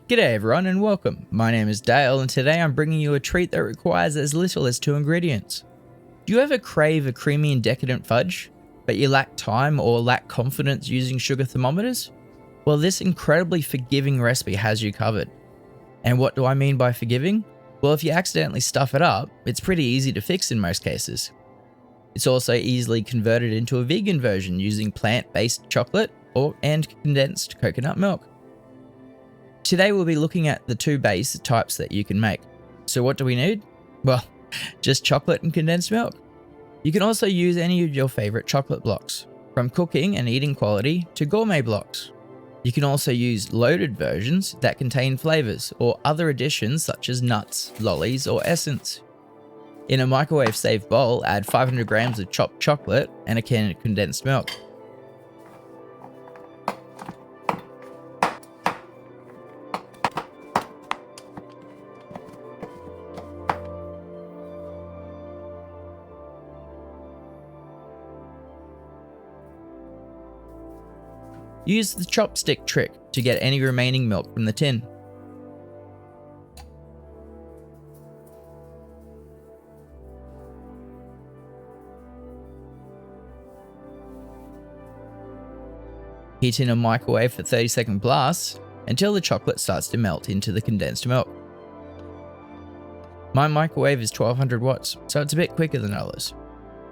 G'day everyone and welcome. My name is Dael and today I'm bringing you a treat that requires as little as 2 ingredients. Do you ever crave a creamy and decadent fudge, but you lack time or lack confidence using sugar thermometers? Well, this incredibly forgiving recipe has you covered. And what do I mean by forgiving? Well, if you accidentally stuff it up, it's pretty easy to fix in most cases. It's also easily converted into a vegan version using plant-based chocolate and condensed coconut milk. Today we'll be looking at the 2 base types that you can make. So what do we need? Well, just chocolate and condensed milk. You can also use any of your favorite chocolate blocks, from cooking and eating quality to gourmet blocks. You can also use loaded versions that contain flavors or other additions such as nuts, lollies, or essence. In a microwave-safe bowl, add 500 grams of chopped chocolate and a can of condensed milk. Use the chopstick trick to get any remaining milk from the tin. Heat in a microwave for 30-second blasts until the chocolate starts to melt into the condensed milk. My microwave is 1200 watts, so it's a bit quicker than others,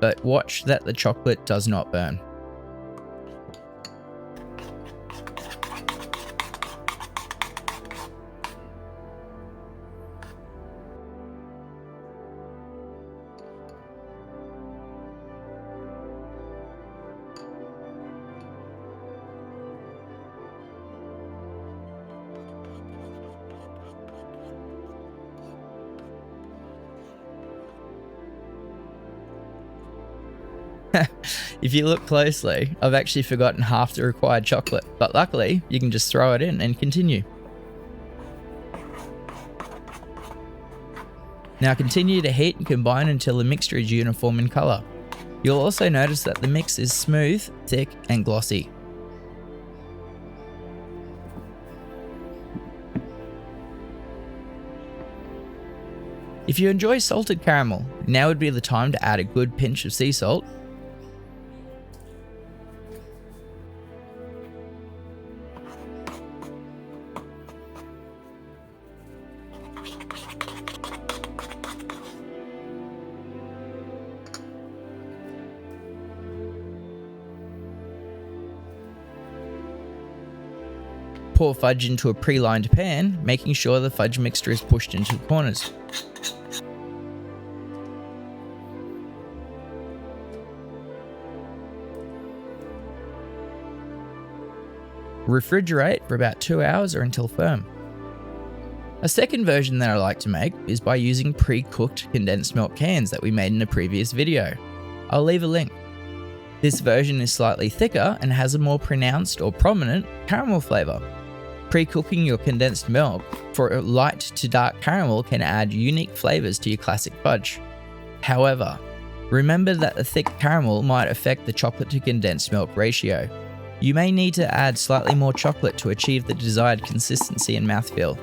but watch that the chocolate does not burn. If you look closely, I've actually forgotten half the required chocolate, but luckily you can just throw it in and continue. Now continue to heat and combine until the mixture is uniform in colour. You'll also notice that the mix is smooth, thick and glossy. If you enjoy salted caramel, now would be the time to add a good pinch of sea salt. Pour fudge into a pre-lined pan, making sure the fudge mixture is pushed into the corners. Refrigerate for about 2 hours or until firm. A second version that I like to make is by using pre-cooked condensed milk cans that we made in a previous video. I'll leave a link. This version is slightly thicker and has a more pronounced or prominent caramel flavour. Pre-cooking your condensed milk for a light to dark caramel can add unique flavours to your classic fudge. However, remember that the thick caramel might affect the chocolate to condensed milk ratio. You may need to add slightly more chocolate to achieve the desired consistency and mouthfeel.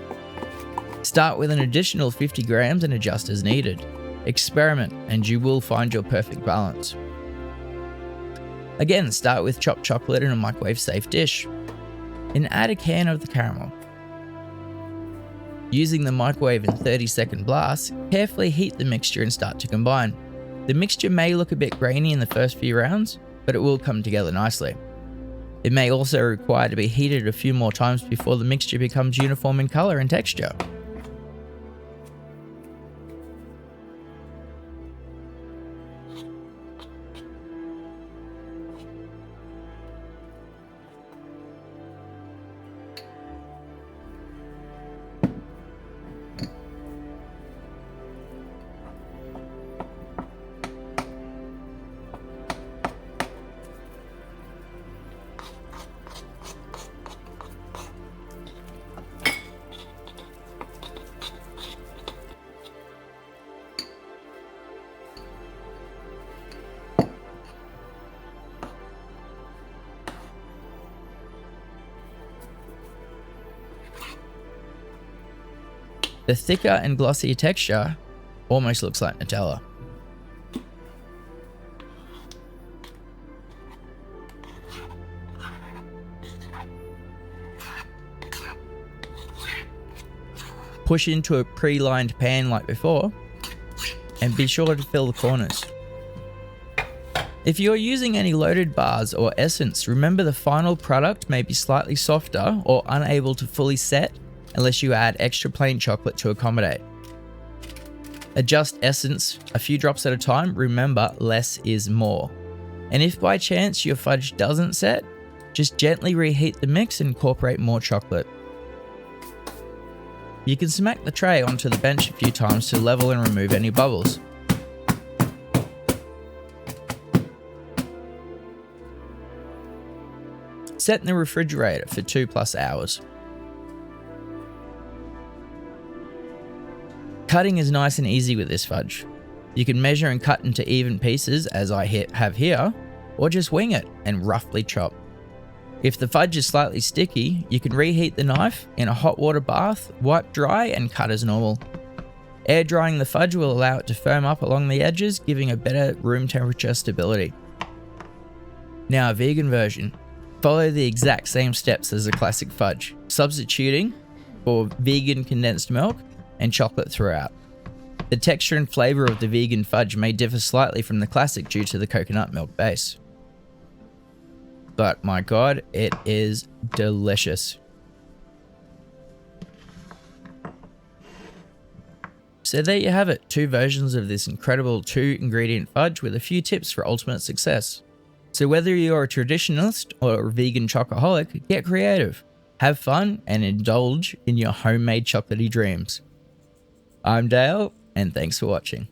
Start with an additional 50 grams and adjust as needed. Experiment and you will find your perfect balance. Again, start with chopped chocolate in a microwave-safe dish. And add a can of the caramel. Using the microwave in 30-second blasts, carefully heat the mixture and start to combine. The mixture may look a bit grainy in the first few rounds, but it will come together nicely. It may also require to be heated a few more times before the mixture becomes uniform in colour and texture. The thicker and glossier texture almost looks like Nutella. Push into a pre-lined pan like before, and be sure to fill the corners. If you're using any loaded bars or essence, remember the final product may be slightly softer or unable to fully set unless you add extra plain chocolate to accommodate. Adjust essence a few drops at a time, remember less is more. And if by chance your fudge doesn't set, just gently reheat the mix and incorporate more chocolate. You can smack the tray onto the bench a few times to level and remove any bubbles. Set in the refrigerator for 2+ hours. Cutting is nice and easy with this fudge. You can measure and cut into even pieces as I have here, or just wing it and roughly chop. If the fudge is slightly sticky, you can reheat the knife in a hot water bath, wipe dry and cut as normal. Air drying the fudge will allow it to firm up along the edges, giving a better room temperature stability. Now a vegan version. Follow the exact same steps as the classic fudge, substituting for vegan condensed milk and chocolate throughout. The texture and flavour of the vegan fudge may differ slightly from the classic due to the coconut milk base. But my god, it is delicious. So there you have it, 2 versions of this incredible 2-ingredient fudge with a few tips for ultimate success. So whether you're a traditionalist or a vegan chocoholic, get creative, have fun, and indulge in your homemade chocolatey dreams. I'm Dael, and thanks for watching.